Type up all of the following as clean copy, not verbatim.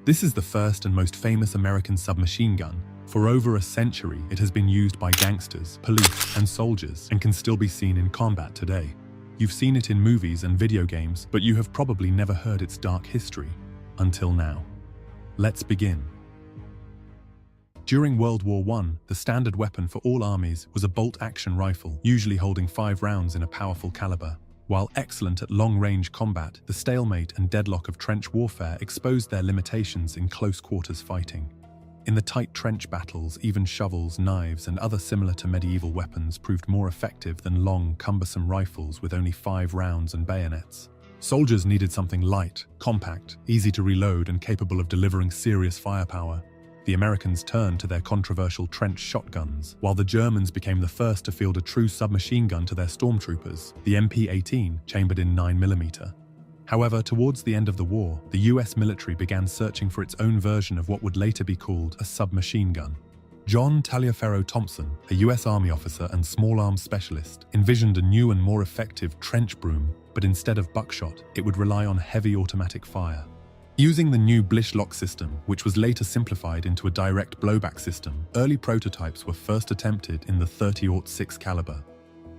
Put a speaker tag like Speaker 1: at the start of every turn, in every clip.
Speaker 1: This is the first and most famous American submachine gun. For over a century, it has been used by gangsters, police, and soldiers, and can still be seen in combat today. You've seen it in movies and video games, but you have probably never heard its dark history. Until now. Let's begin. During World War I, the standard weapon for all armies was a bolt-action rifle, usually holding 5 rounds in a powerful caliber. While excellent at long-range combat, the stalemate and deadlock of trench warfare exposed their limitations in close-quarters fighting. In the tight trench battles, even shovels, knives, and other similar to medieval weapons proved more effective than long, cumbersome rifles with only 5 rounds and bayonets. Soldiers needed something light, compact, easy to reload, and capable of delivering serious firepower. The Americans turned to their controversial trench shotguns, while the Germans became the first to field a true submachine gun to their stormtroopers, the MP-18, chambered in 9mm. However, towards the end of the war, the US military began searching for its own version of what would later be called a submachine gun. John Taliaferro Thompson, a US Army officer and small arms specialist, envisioned a new and more effective trench broom, but instead of buckshot, it would rely on heavy automatic fire. Using the new Blish lock system, which was later simplified into a direct blowback system, early prototypes were first attempted in the .30-06 caliber.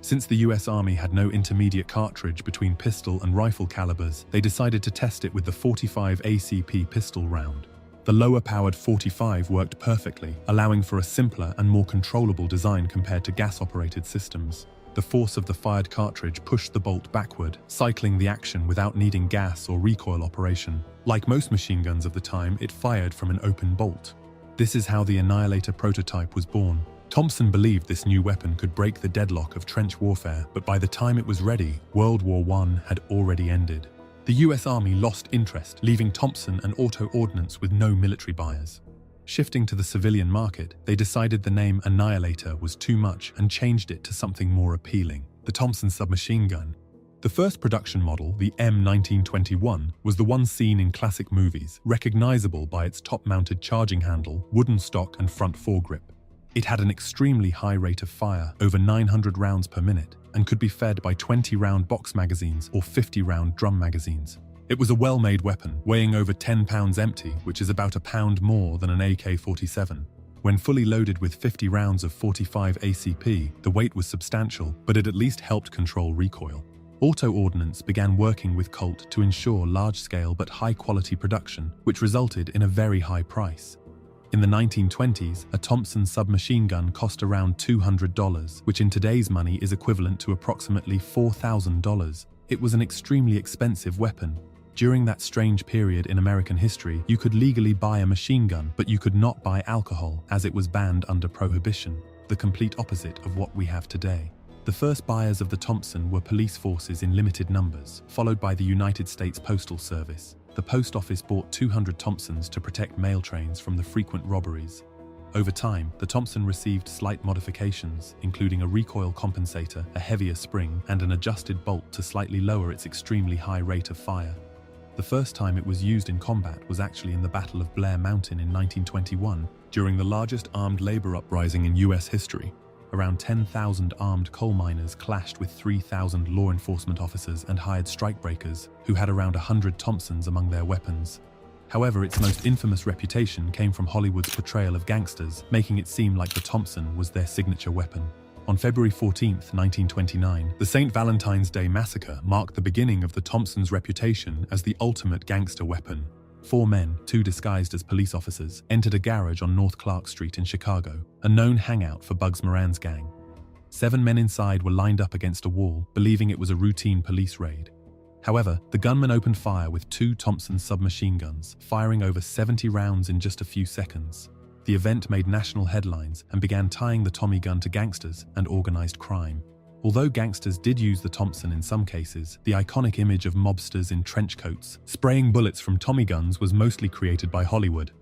Speaker 1: Since the US Army had no intermediate cartridge between pistol and rifle calibers, they decided to test it with the .45 ACP pistol round. The lower-powered .45 worked perfectly, allowing for a simpler and more controllable design compared to gas-operated systems. The force of the fired cartridge pushed the bolt backward, cycling the action without needing gas or recoil operation. Like most machine guns of the time, it fired from an open bolt. This is how the Annihilator prototype was born. Thompson believed this new weapon could break the deadlock of trench warfare, but by the time it was ready, World War I had already ended. The US Army lost interest, leaving Thompson and Auto Ordnance with no military buyers. Shifting to the civilian market, they decided the name Annihilator was too much and changed it to something more appealing, the Thompson submachine gun. The first production model, the M1921, was the one seen in classic movies, recognizable by its top-mounted charging handle, wooden stock, and front foregrip. It had an extremely high rate of fire, over 900 rounds per minute, and could be fed by 20-round box magazines or 50-round drum magazines. It was a well-made weapon, weighing over 10 pounds empty, which is about a pound more than an AK-47. When fully loaded with 50 rounds of .45 ACP, the weight was substantial, but it at least helped control recoil. Auto Ordnance began working with Colt to ensure large-scale but high-quality production, which resulted in a very high price. In the 1920s, a Thompson submachine gun cost around $200, which in today's money is equivalent to approximately $4,000. It was an extremely expensive weapon. During that strange period in American history, you could legally buy a machine gun, but you could not buy alcohol, as it was banned under Prohibition, the complete opposite of what we have today. The first buyers of the Thompson were police forces in limited numbers, followed by the United States Postal Service. The post office bought 200 Thompsons to protect mail trains from the frequent robberies. Over time, the Thompson received slight modifications, including a recoil compensator, a heavier spring, and an adjusted bolt to slightly lower its extremely high rate of fire. The first time it was used in combat was actually in the Battle of Blair Mountain in 1921, during the largest armed labor uprising in US history. Around 10,000 armed coal miners clashed with 3,000 law enforcement officers and hired strikebreakers, who had around 100 Thompsons among their weapons. However, its most infamous reputation came from Hollywood's portrayal of gangsters, making it seem like the Thompson was their signature weapon. On February 14, 1929, the St. Valentine's Day Massacre marked the beginning of the Thompson's reputation as the ultimate gangster weapon. 4 men, 2 disguised as police officers, entered a garage on North Clark Street in Chicago, a known hangout for Bugs Moran's gang. 7 men inside were lined up against a wall, believing it was a routine police raid. However, the gunmen opened fire with 2 Thompson submachine guns, firing over 70 rounds in just a few seconds. The event made national headlines and began tying the Tommy gun to gangsters and organized crime. Although gangsters did use the Thompson in some cases, the iconic image of mobsters in trench coats spraying bullets from Tommy guns was mostly created by Hollywood.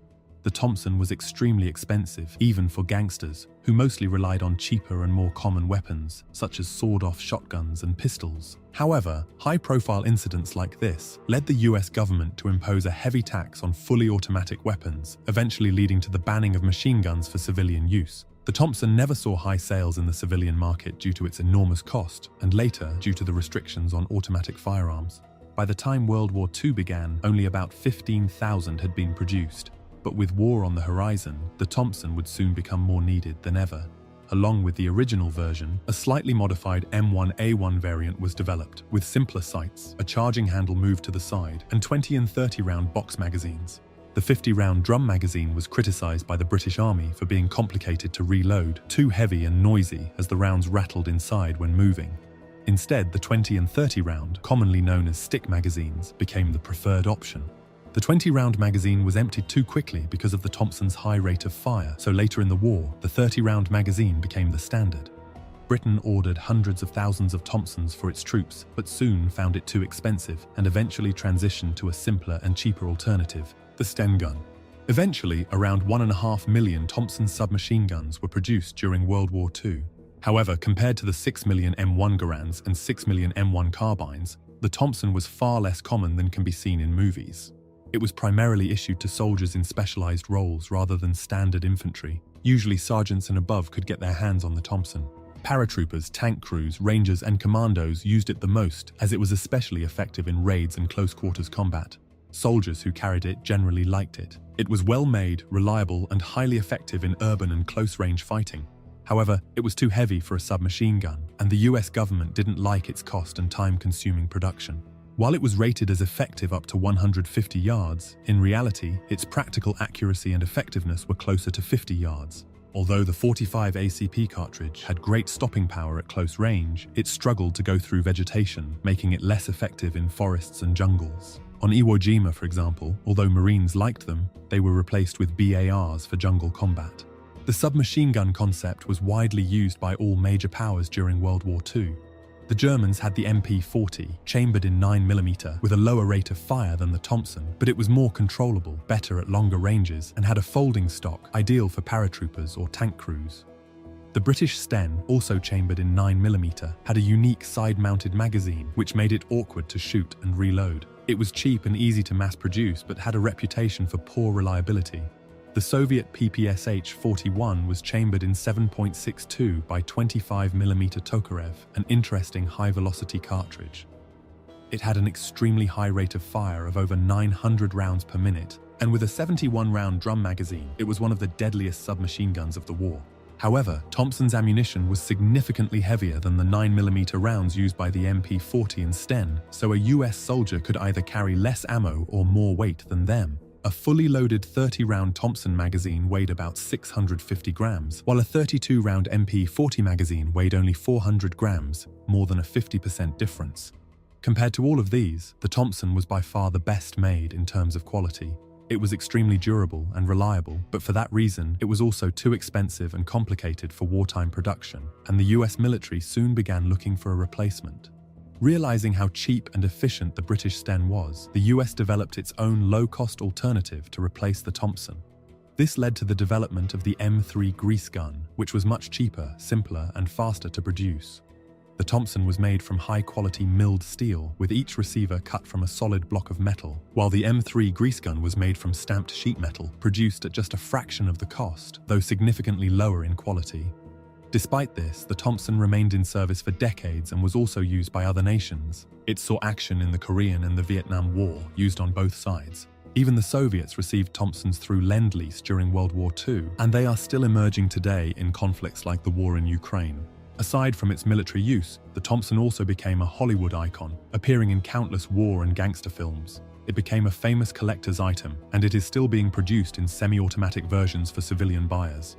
Speaker 1: The Thompson was extremely expensive, even for gangsters, who mostly relied on cheaper and more common weapons, such as sawed-off shotguns and pistols. However, high-profile incidents like this led the US government to impose a heavy tax on fully automatic weapons, eventually leading to the banning of machine guns for civilian use. The Thompson never saw high sales in the civilian market due to its enormous cost, and later due to the restrictions on automatic firearms. By the time World War II began, only about 15,000 had been produced. But with war on the horizon, the Thompson would soon become more needed than ever. Along with the original version, a slightly modified M1A1 variant was developed, with simpler sights, a charging handle moved to the side, and 20 and 30-round box magazines. The 50-round drum magazine was criticized by the British Army for being complicated to reload, too heavy and noisy as the rounds rattled inside when moving. Instead, the 20 and 30-round, commonly known as stick magazines, became the preferred option. The 20-round magazine was emptied too quickly because of the Thompson's high rate of fire, so later in the war, the 30-round magazine became the standard. Britain ordered hundreds of thousands of Thompsons for its troops, but soon found it too expensive and eventually transitioned to a simpler and cheaper alternative, the Sten gun. Eventually, around 1.5 million Thompson submachine guns were produced during World War II. However, compared to the 6 million M1 Garands and 6 million M1 carbines, the Thompson was far less common than can be seen in movies. It was primarily issued to soldiers in specialized roles rather than standard infantry. Usually sergeants and above could get their hands on the Thompson. Paratroopers, tank crews, rangers and commandos used it the most, as it was especially effective in raids and close-quarters combat. Soldiers who carried it generally liked it. It was well-made, reliable, and highly effective in urban and close-range fighting. However, it was too heavy for a submachine gun, and the US government didn't like its cost and time-consuming production. While it was rated as effective up to 150 yards, in reality, its practical accuracy and effectiveness were closer to 50 yards. Although the 45 ACP cartridge had great stopping power at close range, it struggled to go through vegetation, making it less effective in forests and jungles. On Iwo Jima, for example, although Marines liked them, they were replaced with BARs for jungle combat. The submachine gun concept was widely used by all major powers during World War II. The Germans had the MP-40, chambered in 9mm, with a lower rate of fire than the Thompson, but it was more controllable, better at longer ranges, and had a folding stock, ideal for paratroopers or tank crews. The British Sten, also chambered in 9mm, had a unique side-mounted magazine, which made it awkward to shoot and reload. It was cheap and easy to mass-produce, but had a reputation for poor reliability. The Soviet PPSH-41 was chambered in 7.62 by 25mm Tokarev, an interesting high-velocity cartridge. It had an extremely high rate of fire of over 900 rounds per minute, and with a 71-round drum magazine, it was one of the deadliest submachine guns of the war. However, Thompson's ammunition was significantly heavier than the 9mm rounds used by the MP-40 and Sten, so a US soldier could either carry less ammo or more weight than them. A fully loaded 30-round Thompson magazine weighed about 650 grams, while a 32-round MP-40 magazine weighed only 400 grams, more than a 50% difference. Compared to all of these, the Thompson was by far the best made in terms of quality. It was extremely durable and reliable, but for that reason, it was also too expensive and complicated for wartime production, and the US military soon began looking for a replacement. Realizing how cheap and efficient the British Sten was, the US developed its own low-cost alternative to replace the Thompson. This led to the development of the M3 grease gun, which was much cheaper, simpler, and faster to produce. The Thompson was made from high-quality milled steel, with each receiver cut from a solid block of metal, while the M3 grease gun was made from stamped sheet metal, produced at just a fraction of the cost, though significantly lower in quality. Despite this, the Thompson remained in service for decades and was also used by other nations. It saw action in the Korean and the Vietnam War, used on both sides. Even the Soviets received Thompsons through Lend-Lease during World War II, and they are still emerging today in conflicts like the war in Ukraine. Aside from its military use, the Thompson also became a Hollywood icon, appearing in countless war and gangster films. It became a famous collector's item, and it is still being produced in semi-automatic versions for civilian buyers.